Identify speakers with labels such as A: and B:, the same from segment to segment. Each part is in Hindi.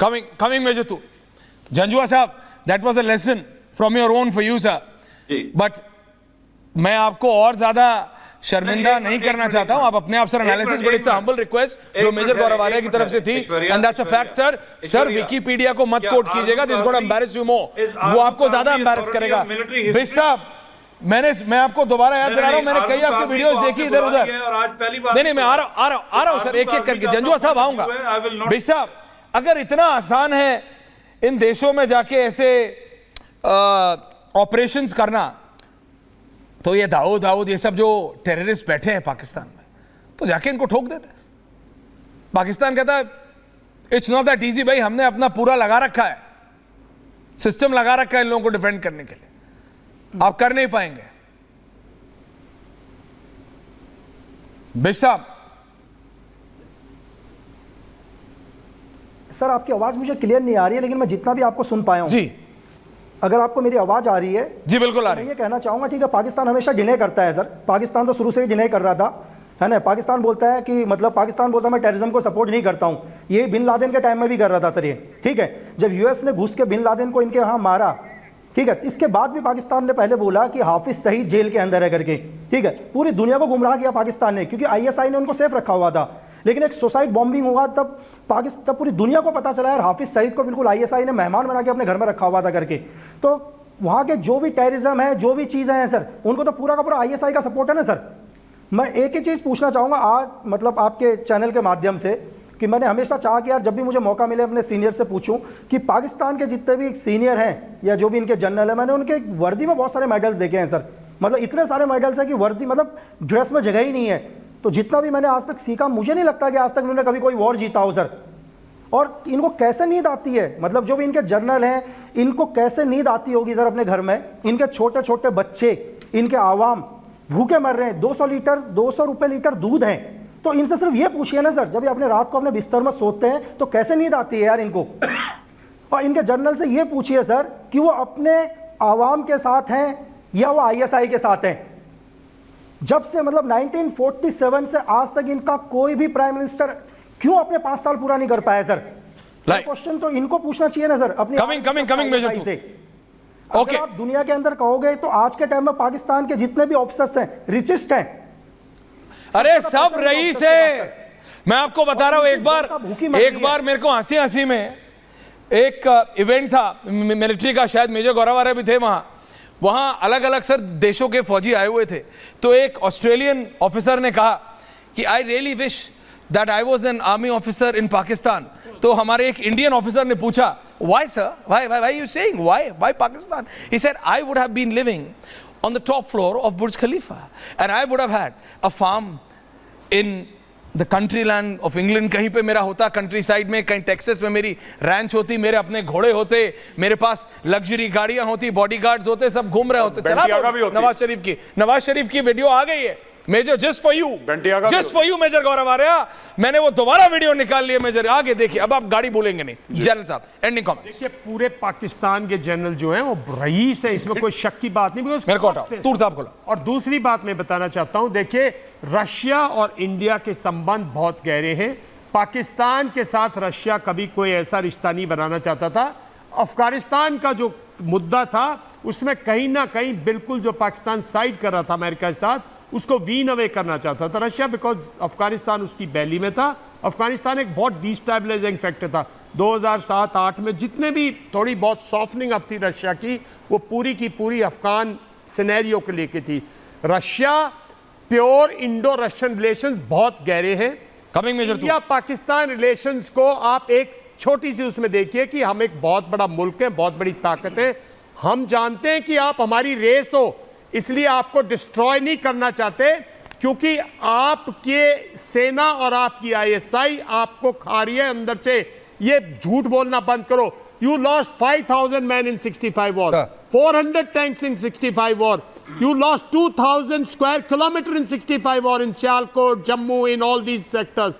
A: Coming Major too. Janjua साहब, that was a lesson from your own for you, sir. But मैं आपको और ज्यादा शर्मिंदा नहीं करना चाहता हूं. आप अपने आप sir analysis, but it's humble request जो मेजर गौरव आर्या की तरफ से थी, and that's a fact sir. Sir Wikipedia को मत कोट कीजिएगा, this gonna embarrass you more. वो आपको ज्यादा एम्बैरेस करेगा. बिश साहब, मैं आपको दोबारा याद दिला रहा हूं, मैंने कई आपकी वीडियोस देखी इधर उधर. नहीं, मैं आ रहा हूं सर, एक एक करके. जंजुआ साहब आऊंगा. बिश साहब, अगर इतना आसान है इन देशों में जाके ऐसे ऑपरेशंस करना, तो ये दाऊद ये सब जो टेररिस्ट बैठे हैं पाकिस्तान में, तो जाके इनको ठोक देते हैं. पाकिस्तान कहता है इट्स नॉट दैट इजी भाई, हमने अपना पूरा लगा रखा है, सिस्टम लगा रखा है इन लोगों को डिफेंड करने के लिए, आप कर नहीं पाएंगे. बिश साहब.
B: सर आपकी आवाज मुझे क्लियर नहीं आ रही है, लेकिन मैं जितना भी आपको सुन पाया हूं
A: जी,
B: अगर आपको मेरी आवाज आ रही है
A: जी बिल्कुल आ रही है.
B: मैं ये कहना चाहूंगा, ठीक है, पाकिस्तान हमेशा डिने करता है सर. पाकिस्तान तो शुरू से ही डिने कर रहा था, है ना. पाकिस्तान बोलता है कि मतलब पाकिस्तान बोलता है मैं टेररिज्म को सपोर्ट नहीं करता हूं. ये बिन लादेन के टाइम में भी कर रहा था सर ये, ठीक है. जब यूएस ने घुस के बिन लादेन को इनके यहाँ मारा, ठीक है, इसके बाद भी पाकिस्तान ने पहले बोला कि हाफिज सईद जेल के अंदर है करके, ठीक है. पूरी दुनिया को गुमराह किया पाकिस्तान ने, क्योंकि आईएसआई ने उनको सेफ रखा हुआ था. लेकिन एक सुसाइड बॉम्बिंग हुआ तब पूरी दुनिया को पता चला यार हाफिज सईद को बिल्कुल आईएसआई ने मेहमान बना के अपने घर में रखा हुआ था करके. तो वहां के जो भी टेररिज्म है, जो भी चीजें हैं सर, उनको तो पूरा का पूरा आईएसआई का सपोर्ट है ना सर. मैं एक ही चीज पूछना चाहूंगा आज, मतलब आपके चैनल के माध्यम से, कि मैंने हमेशा चाहा कि यार जब भी मुझे मौका मिले अपने सीनियर से पूछूं कि पाकिस्तान के जितने भी सीनियर हैं या जो भी इनके जनरल है, मैंने उनके वर्दी में बहुत सारे मेडल्स देखे हैं सर. मतलब इतने सारे मेडल्स हैं कि वर्दी मतलब ड्रेस में जगह ही नहीं है. तो जितना भी मैंने आज तक सीखा, मुझे नहीं लगता कि आज तक उन्होंने कभी कोई वॉर जीता हो सर. और इनको कैसे नींद आती है, मतलब जो भी इनके जनरल हैं, इनको कैसे नींद आती होगी सर अपने घर में. इनके छोटे छोटे बच्चे, इनके आवाम भूखे मर रहे हैं. 200 रुपए लीटर दूध है. तो इनसे सिर्फ ये पूछिए ना सर, जब ये अपने रात को अपने बिस्तर में सोते हैं तो कैसे नींद आती है यार इनको. और इनके जनरल से ये पूछिए सर कि वो अपने आवाम के साथ हैं या वो आईएसआई के साथ हैं. जब से मतलब 1947 से आज तक इनका कोई भी प्राइम मिनिस्टर क्यों अपने 5 साल पूरा नहीं कर पाया सर. क्वेश्चन तो इनको पूछना चाहिए ना सर अपनी
A: कमिंग मेजर टू.
B: अगर आप दुनिया के अंदर कहोगे तो आज के टाइम में पाकिस्तान के जितने भी ऑफिसर्स हैं रिचेस्ट हैं.
A: अरे सब रईस है. मैं आपको बता रहा हूं, एक बार मेरे को हंसी में एक इवेंट था मिलिट्री का, शायद मेजर गौरव आर्या भी थे वहां अलग अलग सर देशों के फौजी आए हुए थे. तो एक ऑस्ट्रेलियन ऑफिसर ने कहा कि I really wish that I was an army officer in Pakistan. तो हमारे एक इंडियन ऑफिसर ने पूछा, why sir, why you saying why Pakistan? He said I would have been living on the top floor of Burj Khalifa and I would have had a farm in the country land of England. कहीं पे मेरा होता कंट्री साइड में, कहीं टेक्सास में मेरी रैंच होती, मेरे अपने घोड़े होते, मेरे पास लग्जरी गाड़ियां होती, बॉडीगार्ड्स होते, सब घूम रहे होते. चला दो नवाज शरीफ की वीडियो आ गई है major, just for you major Gaurav Arya. मैंने वो दोबारा वीडियो निकाल लिया मेजर, आगे देखिए. अब आप गाड़ी बोलेंगे नहीं. जनरल साहब एंडिंग कमेंट.
C: देखिए पूरे पाकिस्तान के जनरल जो हैं वो रईस है, इसमें कोई शक की बात नहीं.
A: मेरे को तूर साहब को.
C: और दूसरी बात मैं बताना चाहता हूं, देखिए रशिया और इंडिया के संबंध बहुत गहरे हैं. पाकिस्तान के साथ रशिया कभी कोई ऐसा रिश्ता नहीं बनाना चाहता था. अफगानिस्तान का जो मुद्दा था उसमें कहीं ना कहीं बिल्कुल जो पाकिस्तान साइड कर रहा था अमेरिका के साथ, उसको वीन अवे करना चाहता था रशिया, बिकॉज अफगानिस्तान उसकी बैली में था. अफगानिस्तान एक बहुत डिस्टेबलाइजिंग फैक्टर था. 2007-8 में जितने भी थोड़ी बहुत सॉफ्टनिंग अप थी रशिया की, वो पूरी की पूरी अफगान सिनेरियो को लेके थी. Russia pure Indo Russian relations बहुत गहरे हैं. इंडिया पाकिस्तान रिलेशंस को आप एक छोटी सी उसमें देखिए कि हम एक बहुत बड़ा मुल्क है, बहुत बड़ी ताकत है. हम जानते हैं कि आप हमारी रेस हो, इसलिए आपको डिस्ट्रॉय नहीं करना चाहते, क्योंकि आपके सेना और आपकी आईएसआई आपको खा रही है अंदर से. ये झूठ बोलना बंद करो. You lost 5,000 man in 65 war, 400 tanks in 65 war. You lost 2,000 square kilometre in 65 war in Sialkot, Jammu, in all these sectors.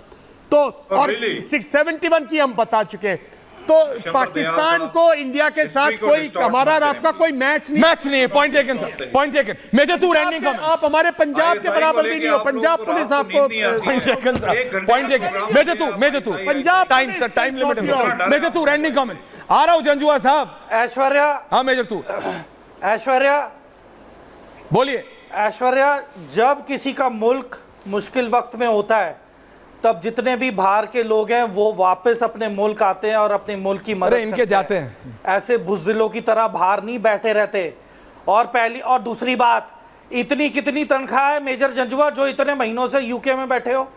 C: तो और 671 की हम बता चुके हैं. तो पाकिस्तान को इंडिया के साथ कोई हमारा और आपका कोई मैच
A: नहीं है। Point taken sir, point taken. Major to ranting comment.
C: आप हमारे पंजाब के बराबर भी नहीं हो। पंजाब पुलिस आपको
A: point taken sir, point taken. Major to
C: Punjab
A: time sir, time limit है। Major to ranting comments. आ रहा हूं जंजुआ साहब।
D: ऐश्वर्या,
A: हाँ मेजर टू
D: ऐश्वर्या,
A: बोलिए।
D: ऐश्वर्या, जब किसी का मुल्क मुश्किल वक्त में होता है तब जितने भी बाहर के लोग हैं वो वापस अपने मुल्क आते हैं और अपने मुल्क की मदद
A: इनके जाते हैं।
D: ऐसे बुज़दिलों की तरह बाहर नहीं बैठे रहते। और दूसरी बात, इतनी कितनी तनख्वाह है मेजर जंजुआ जो इतने महीनों से यूके में बैठे हो?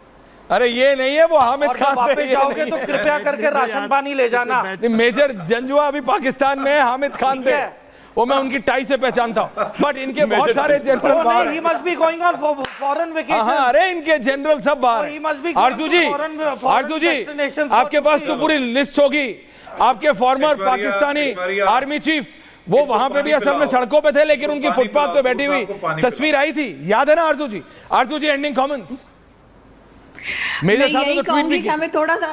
A: अरे ये नहीं है, वो हामिद
D: और जब
A: खान
D: वापस जाओगे तो कृपया करके राशन पानी ले जाना।
A: मेजर जंजुआ अभी पाकिस्तान में है, हामिद खान थे, वो मैं उनकी टाई से पहचानता हूँ। बट इनके बहुत सारे जनरल बाहर हैं।
D: He must be going on foreign vacation.
A: हाँ, अरे इनके जनरल सब बाहर
D: He must be going
A: Aarzoo
D: to
A: ji,
D: foreign
A: Aarzoo ji,
D: destinations for
A: आपके पास तो
D: duty.
A: पूरी लिस्ट होगी। आपके फॉर्मर पाकिस्तानी आर्मी चीफ वो वहां पे भी असल में सड़कों पे थे, लेकिन उनकी फुटपाथ पे बैठी हुई तस्वीर आई थी, याद है ना आरजू जी? आरजू जी, एंडिंग कमेंट्स। मेजर साहब ने तो ट्वीट भी किया।
E: हमें थोड़ा सा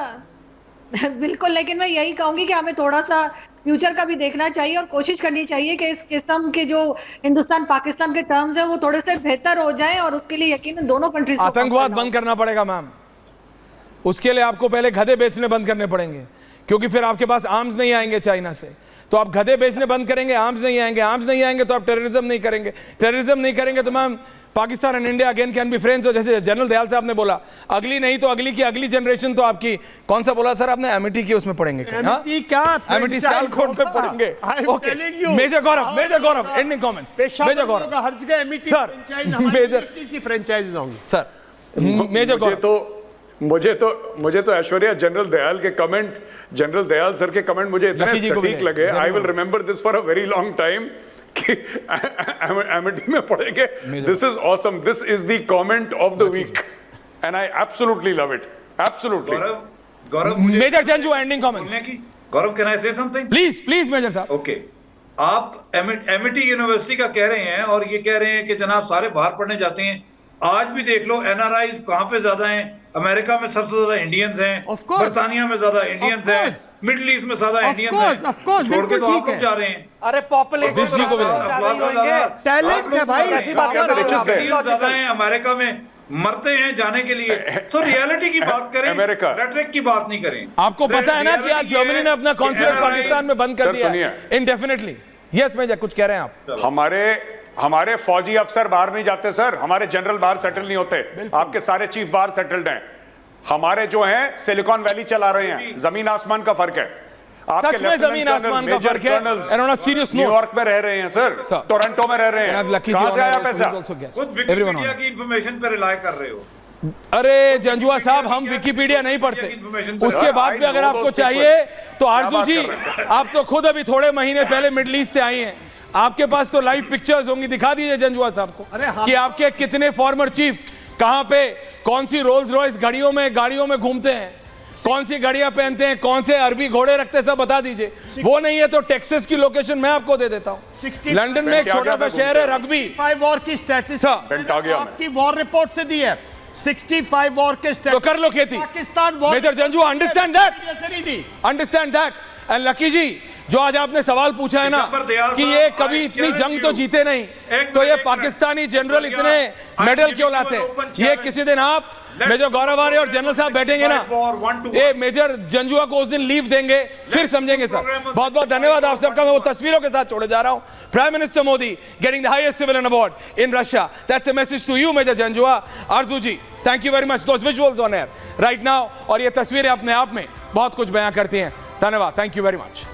E: बिल्कुल, लेकिन मैं यही कहूंगी कि हमें थोड़ा सा फ्यूचर का भी देखना चाहिए और कोशिश करनी चाहिए कि इस किस्म के जो हिंदुस्तान पाकिस्तान के टर्म्स हैं वो थोड़े से बेहतर हो जाएं, और उसके लिए यकीनन दोनों कंट्रीज को
A: आतंकवाद बंद करना पड़ेगा मैम। उसके लिए आपको पहले गधे बेचने बंद करने पड़ेंगे, क्योंकि फिर आपके पास आर्म्स नहीं आएंगे चाइना से। तो आप गधे बेचने बंद करेंगे, आर्म्स नहीं आएंगे, आर्म्स नहीं आएंगे तो आप टेररिज्म नहीं करेंगे, टेररिज्म नहीं करेंगे तो ma'am Pakistan and India again can be friends. जैसे जनरल दयाल साहब ने बोला, अगली नहीं तो अगली की अगली जनरेशन तो आपकी, कौन सा बोला सर आपने, एमिटी की उसमें पढ़ेंगे, एमिटी सियालकोट में पढ़ेंगे। Okay, major Gaurav ending comments. Major Gaurav
C: हर जगह एमिटी
A: सर, मेजर
C: की फ्रेंचाइज होंगी
A: सर। मेजर गौरव,
F: मुझे तो ऐश्वर्या जनरल दयाल के कमेंट, जनरल दयाल सर के कमेंट मुझे इतने सटीक लगे। I will remember this for a very long time कि एमिटी में पढ़ेंगे। This is awesome, this is the comment of the week and I absolutely love it, absolutely.
G: Gaurav,
A: major Janjua ending comments.
G: Gaurav, can I say something
A: please major साहब।
G: ओके, आप एमिटी यूनिवर्सिटी का कह रहे हैं और ये कह रहे हैं कि जनाब सारे बाहर पढ़ने जाते हैं। आज भी देख लो एनआरआईज कहां पे ज्यादा हैं। अमेरिका में सबसे ज्यादा इंडियंस हैं, बर्तानिया में ज्यादा इंडियंस हैं, मिडिल ईस्ट में ज्यादा इंडियंस हैं। छोड़ के तो आप कब जा रहे हैं?
D: अरे पॉपुलेशन
C: टैलेंट है भाई, ऐसी बात कर रहे हैं।
G: ज्यादा हैं अमेरिका में, मरते हैं जाने के लिए। सो रियलिटी की बात करें, रेटरिक की बात नहीं करें।
A: आपको पता है ना कि आज जर्मनी ने अपना कॉन्सुलेट पाकिस्तान में बंद कर दिया इंडेफिनेटली। यस मेजर, कुछ कह रहे हैं आप?
F: हमारे फौजी अफसर बाहर नहीं जाते सर, हमारे जनरल बाहर सेटल नहीं होते। आपके सारे चीफ बाहर सेटल्ड हैं। हमारे जो हैं सिलिकॉन वैली चला रहे हैं, जमीन आसमान का फर्क है।
A: सच में जमीन आसमान का फर्क है। सीरियस
F: न्यूयॉर्क में रह रहे हैं सर, टोरंटो में रह रहे हैं। कहां से आया पैसा?
G: खुद विकिपीडिया की इंफॉर्मेशन पर रिलाय कर रहे हो।
A: अरे जंजुआ साहब, हम विकिपीडिया नहीं पढ़ते। उसके बाद भी अगर आपको चाहिए तो आरजू जी, आप तो खुद अभी थोड़े महीने पहले मिडिल ईस्ट से आई हैं, आपके पास तो लाइव पिक्चर्स होंगी। दिखा दीजिए जंजुआ साहब को कि आपके कितने फॉर्मर चीफ कहां पे, कौन सी रोल्स रॉयस गाड़ियों में घूमते हैं, कौन सी गाड़ियां पहनते हैं, कौन से अरबी घोड़े रखते हैं, सब बता दीजिए। वो नहीं है तो टेक्सास की लोकेशन मैं आपको दे देता हूं। लंदन में एक छोटा सा शहर है रग्बी।
C: 65 वॉर की स्टैटिस्टिक्स आपकी वॉर रिपोर्ट से दी है। 65 वॉर के
A: तो कर लो खेती।
C: Pakistan
A: major Janjua, understand that. And Lucky ji, जो आज आपने सवाल पूछा है ना कि ये कभी इतनी जंग तो जीते नहीं, तो ये पाकिस्तानी जनरल इतने मेडल क्यों लाते? ये किसी दिन आप मेजर गौरव आर्य और जनरल साहब बैठेंगे ना, ये मेजर जंजुआ को उस दिन लीव देंगे, फिर समझेंगे सर। बहुत बहुत धन्यवाद आप सबका। मैं वो तस्वीरों के साथ छोड़े जा रहा हूं। Prime minister Modi getting the highest civilian award in Russia. That's a message to you major Janjua. Aarzoo ji, thank you very much. Those visuals on air right now, और ये तस्वीरें अपने आप में बहुत कुछ बयां करती हैं। धन्यवाद, थैंक यू वेरी मच।